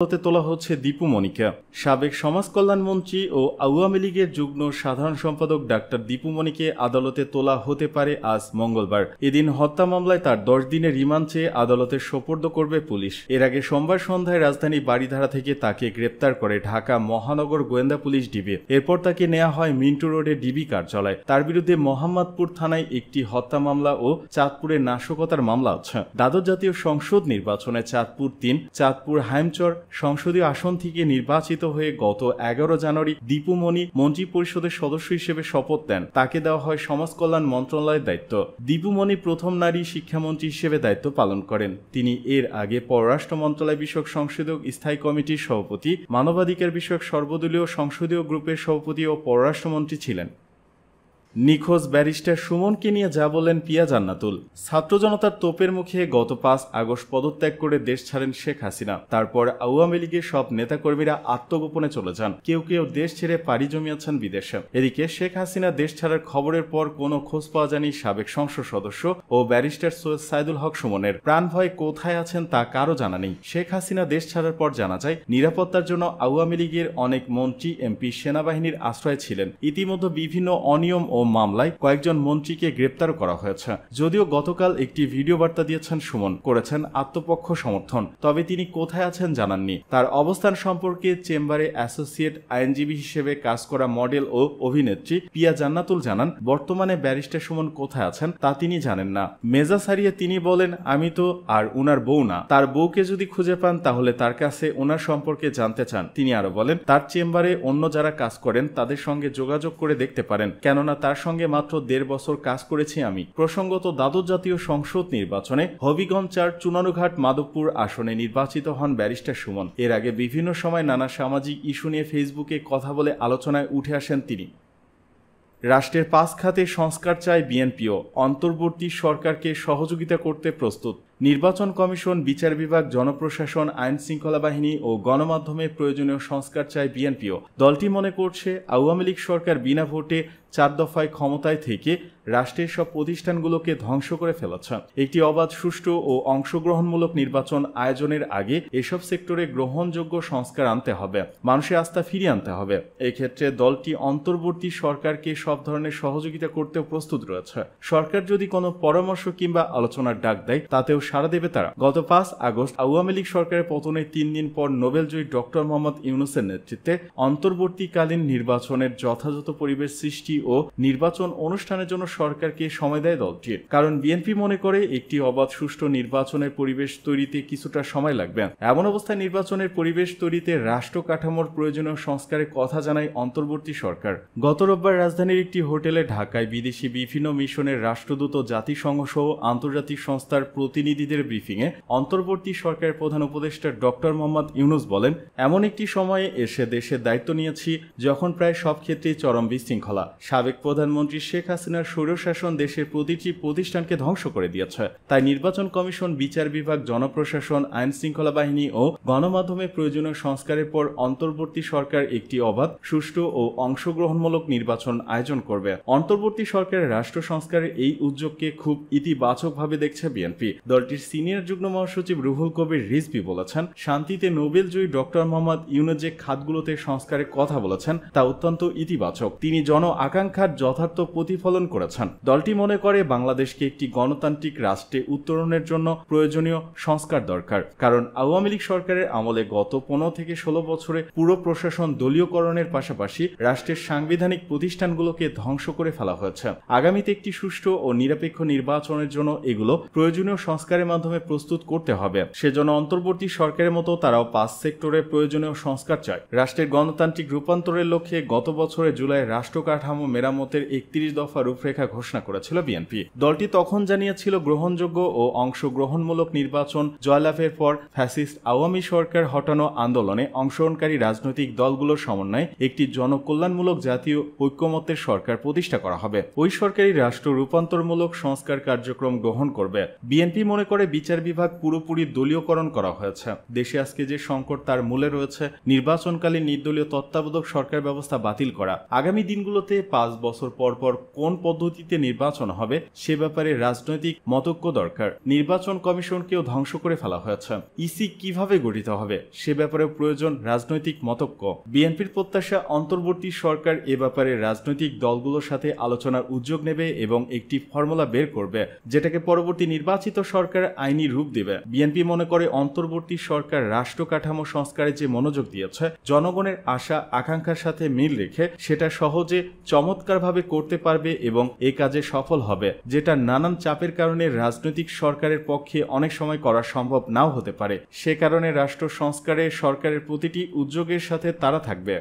আদালতে তোলা হচ্ছে দীপু মনিকে। সাবেক সমাজ কল্যাণ মন্ত্রী ও আওয়ামী লীগের যুগ্ম সাধারণ সম্পাদক ডাক্তার দীপু মনিকে আদালতে তোলা হতে পারে আজ মঙ্গলবার। এদিন হত্যা মামলায় তার 10 দিনের রিমান্ড চেয়ে আদালতে সোপর্দ করবে পুলিশ। এর আগে সোমবার সন্ধ্যায় রাজধানী বারিধারা থেকে তাকে গ্রেপ্তার করে ঢাকা মহানগর গোয়েন্দা পুলিশ ডিবি। এরপর তাকে নেওয়া হয় মিন্টু রোডে ডিবি কার্যালয়। তার বিরুদ্ধে মোহাম্মদপুর থানায় একটি হত্যা মামলা ও চাঁদপুরে নাশকতার মামলা আছে। দ্বাদশ জাতীয় সংসদ নির্বাচনে চাঁদপুর 3, চাঁদপুর হাইমচর সংসদীয় আসন থেকে নির্বাচিত হয়ে গত 11 জানুয়ারি দীপু মনি মন্ত্রী পরিষদের সদস্য হিসেবে শপথ নেন। তাকে দেওয়া হয় সমাজ কল্যাণ মন্ত্রণালয়ের দায়িত্ব। দীপু মনি প্রথম নারী শিক্ষামন্ত্রী হিসেবে দায়িত্ব পালন করেন। তিনি এর আগে পররাষ্ট্র মন্ত্রণালয় বিষয়ক সংসদীয় স্থায়ী কমিটির সভাপতি, মানবাধিকার বিষয়ক সর্বদলীয় সংসদীয় গ্রুপের সভাপতি ও পররাষ্ট্রমন্ত্রী ছিলেন। নিখোঁজ ব্যারিস্টার সুমনকে নিয়ে যা বললেন পিয়া জান্নাতুল। ছাত্র জনতার তোপের মুখে গত 5 আগস্ট পদত্যাগ করে দেশ ছাড়েন শেখ হাসিনা। তারপর আওয়ামী লীগের সব নেতাকর্মীরা আত্মগোপনে চলে যান। কেউ কেউ দেশ ছেড়ে পাড়ি জমিয়েছেন বিদেশে। এদিকে শেখ হাসিনা দেশ ছাড়ার খবরের পর কোনো খোঁজ পাওয়া যায়নি সাবেক সংসদ সদস্য ও ব্যারিস্টার সৈয়দ সাইদুল হক সুমনের। প্রাণ ভয়ে কোথায় আছেন তা কারো জানা নেই। শেখ হাসিনা দেশ ছাড়ার পর জানা যায় নিরাপত্তার জন্য আওয়ামী লীগের অনেক মন্ত্রী, এমপি সেনাবাহিনীর আশ্রয় ছিলেন। ইতিমধ্যে বিভিন্ন অনিয়ম ও মামলায় কয়েকজন মন্ত্রীকে গ্রেপ্তার করা হয়েছে। যদিও গতকাল একটি ভিডিও বার্তা দিয়েছেন সুমন, করেছেন আত্মপক্ষ সমর্থন, তবে তিনি কোথায় আছেন জানাননি। তার অবস্থান সম্পর্কে চেম্বারে অ্যাসোসিয়েট আইনজীবী হিসেবে কাজ করা মডেল ও অভিনেত্রী পিয়া জান্নাতুল জানান, বর্তমানে ব্যারিস্টার সুমন কোথায় আছেন তা তিনি জানেন না। মেজাজ হারিয়ে তিনি বলেন, আমি তো আর উনার বউ না। তার বউকে যদি খুঁজে পান তাহলে তার কাছে ওনার সম্পর্কে জানতে চান। তিনি আরো বলেন, তার চেম্বারে অন্য যারা কাজ করেন তাদের সঙ্গে যোগাযোগ করে দেখতে পারেন, কেননা তার সঙ্গে মাত্র 1.5 বছর কাজ করেছি আমি। প্রসঙ্গত, দ্বাদশ জাতীয় সংসদ নির্বাচনে হবিগঞ্জ 4, চুনারুঘাট, মাধবপুর আসনে নির্বাচিত হন ব্যারিস্টার সুমন। এর আগে বিভিন্ন সময় নানা সামাজিক ইস্যু নিয়ে ফেসবুকে কথা বলে আলোচনায় উঠে আসেন তিনি। রাষ্ট্রের 5 খাতে সংস্কার চায় বিএনপিও। অন্তর্বর্তী সরকারকে সহযোগিতা করতে প্রস্তুত। নির্বাচন কমিশন, বিচার বিভাগ, জনপ্রশাসন, আইন শৃঙ্খলা বাহিনী ও গণমাধ্যমে প্রয়োজনীয় সংস্কার চায় বিএনপিও। দলটি মনে করছে আওয়ামী লীগ সরকার বিনা ভোটে 4 দফায় ক্ষমতায় থেকে রাষ্ট্রের সব প্রতিষ্ঠানগুলোকে ধ্বংস করে ফেলেছে। একটি অবাধ, সুষ্ঠু ও অংশগ্রহণমূলক নির্বাচন আয়োজনের আগে এসব সেক্টরে গ্রহণযোগ্য সংস্কার আনতে হবে, মানুষের আস্থা ফিরিয়ে আনতে হবে। এক্ষেত্রে দলটি অন্তর্বর্তী সরকারকে সব ধরনের সহযোগিতা করতেও প্রস্তুত রয়েছে। সরকার যদি কোনো পরামর্শ কিংবা আলোচনার ডাক দেয় তাতেও সাড়া দেবে তারা। গত 5 আগস্ট আওয়ামী লীগ সরকারের পতনের 3 দিন পর নোবেলজয়ী ডক্টর মোহাম্মদ ইউনূসের নেতৃত্বে অন্তর্বর্তীকালীন নির্বাচনের যথাযথ পরিবেশ সৃষ্টি ও নির্বাচন অনুষ্ঠানের জন্য সরকারকে সময় দেয় দলটি। কারণ বিএনপি মনে করে একটি অবাধ, সুষ্ঠু নির্বাচনের পরিবেশ তৈরিতে কিছুটা সময় লাগবে। এমন অবস্থায় নির্বাচনের পরিবেশ তৈরিতে রাষ্ট্র কাঠামোর প্রয়োজনীয় সংস্কারের কথা জানায় অন্তর্বর্তী সরকার। গত রোববার রাজধানীর একটি হোটেলে ঢাকায় বিদেশি বিভিন্ন মিশনের রাষ্ট্রদূত, জাতিসংঘ সহ আন্তর্জাতিক সংস্থার প্রতিনিধিদের ব্রিফিংয়ে অন্তর্বর্তী সরকারের প্রধান উপদেষ্টা ডক্টর মোহাম্মদ ইউনূস বলেন, এমন একটি সময়ে এসে দেশের দায়িত্ব নিয়েছি যখন প্রায় সব ক্ষেত্রেই চরম বিশৃঙ্খলা। সাবেক প্রধানমন্ত্রী শেখ হাসিনার স্বৈরশাসন দেশের প্রতিটি প্রতিষ্ঠানকে ধ্বংস করে দিয়েছে। তাই নির্বাচন কমিশন, বিচার বিভাগ, জনপ্রশাসন, আইন শৃঙ্খলা বাহিনী ও গণমাধ্যমে প্রয়োজনীয় সংস্কারের পর অন্তর্বর্তী সরকার একটি অবাধ, সুষ্ঠু ও অংশগ্রহণমূলক নির্বাচন আয়োজন করবে। অন্তর্বর্তী সরকারের রাষ্ট্র সংস্কারের এই উদ্যোগকে খুব ইতিবাচকভাবে দেখছে বিএনপি। দলটির সিনিয়র যুগ্ম মহাসচিব রুহুল কবির রিজভী বলেছেন, শান্তিতে নোবেলজয়ী ডক্টর মোহাম্মদ ইউনূস যে খাতগুলোতে সংস্কারের কথা বলেছেন তা অত্যন্ত ইতিবাচক। তিনি জন আকাঙ্ক্ষার যথার্থ প্রতিফলন করেছেন। দলটি মনে করে বাংলাদেশকে একটি গণতান্ত্রিক রাষ্ট্রে উত্তরণের জন্য প্রয়োজনীয় সংস্কার দরকার। কারণ আওয়ামী লীগ সরকারের আমলে গত 15 থেকে 16 বছরে পুরো প্রশাসন দলীয়করণের পাশাপাশি রাষ্ট্রের সাংবিধানিক প্রতিষ্ঠানগুলোকে ধ্বংস করে ফেলা হয়েছে। আগামীতে একটি সুষ্ঠু ও নিরপেক্ষ নির্বাচনের জন্য এগুলো প্রয়োজনীয় সংস্কারের মাধ্যমে প্রস্তুত করতে হবে। সেজন্য অন্তর্বর্তী সরকারের মতো তারাও 5 সেক্টরে প্রয়োজনীয় সংস্কার চায়। রাষ্ট্রের গণতান্ত্রিক রূপান্তরের লক্ষ্যে গত বছরের জুলাই রাষ্ট্র কাঠামো মেরামতের 31 দফা রূপরেখা ঘোষণা করেছিল বিএনপি। দলটি তখন জানিয়েছিল, গ্রহণযোগ্য ও অংশগ্রহণমূলক নির্বাচন জয়লাভের পর ফ্যাসিস্ট আওয়ামী সরকার হটানো আন্দোলনে অংশগ্রহণকারী রাজনৈতিক দলগুলোর সমন্বয়ে একটি জনকল্যাণমূলক জাতীয় ঐক্যমত্যের সরকার প্রতিষ্ঠা করা হবে। ওই সরকারি রাষ্ট্র রূপান্তরমূলক সংস্কার কার্যক্রম গ্রহণ করবে। বিএনপি মনে করে বিচার বিভাগ পুরোপুরি দলীয়করণ করা হয়েছে। দেশে আজকে যে সংকট তার মূলে রয়েছে নির্বাচনকালীন নির্দলীয় তত্ত্বাবধায়ক সরকার ব্যবস্থা বাতিল করা। আগামী দিনগুলোতে 5 বছর পর পর কোন পদ্ধতিতে নির্বাচন হবে সে ব্যাপারে রাজনৈতিক মতৈক্য দরকার। নির্বাচন কমিশনকেও ধ্বংস করে ফেলা হয়েছে। ইসি কিভাবে গঠিত হবে সে ব্যাপারে প্রয়োজন রাজনৈতিক মতৈক্য। বিএনপির প্রত্যাশা অন্তর্বর্তী সরকার এ ব্যাপারে রাজনৈতিক দলগুলোর সাথে আলোচনার উদ্যোগ নেবে এবং একটি ফর্মুলা বের করবে যেটাকে পরবর্তী নির্বাচিত সরকার আইনি রূপ দেবে। বিএনপি মনে করে অন্তর্বর্তী সরকার রাষ্ট্র কাঠামো সংস্কারে যে মনোযোগ দিয়েছে জনগণের আশা আকাঙ্ক্ষার সাথে মিল রেখে সেটা সহজে চমৎকারভাবে করতে পারবে এবং এ কাজে সফল হবে, যেটা নানান চাপের কারণে রাজনৈতিক সরকারের পক্ষে অনেক সময় করা সম্ভব নাও হতে পারে। সে কারণে রাষ্ট্র সংস্কারে সরকারের প্রতিটি উদ্যোগের সাথে তারা থাকবে।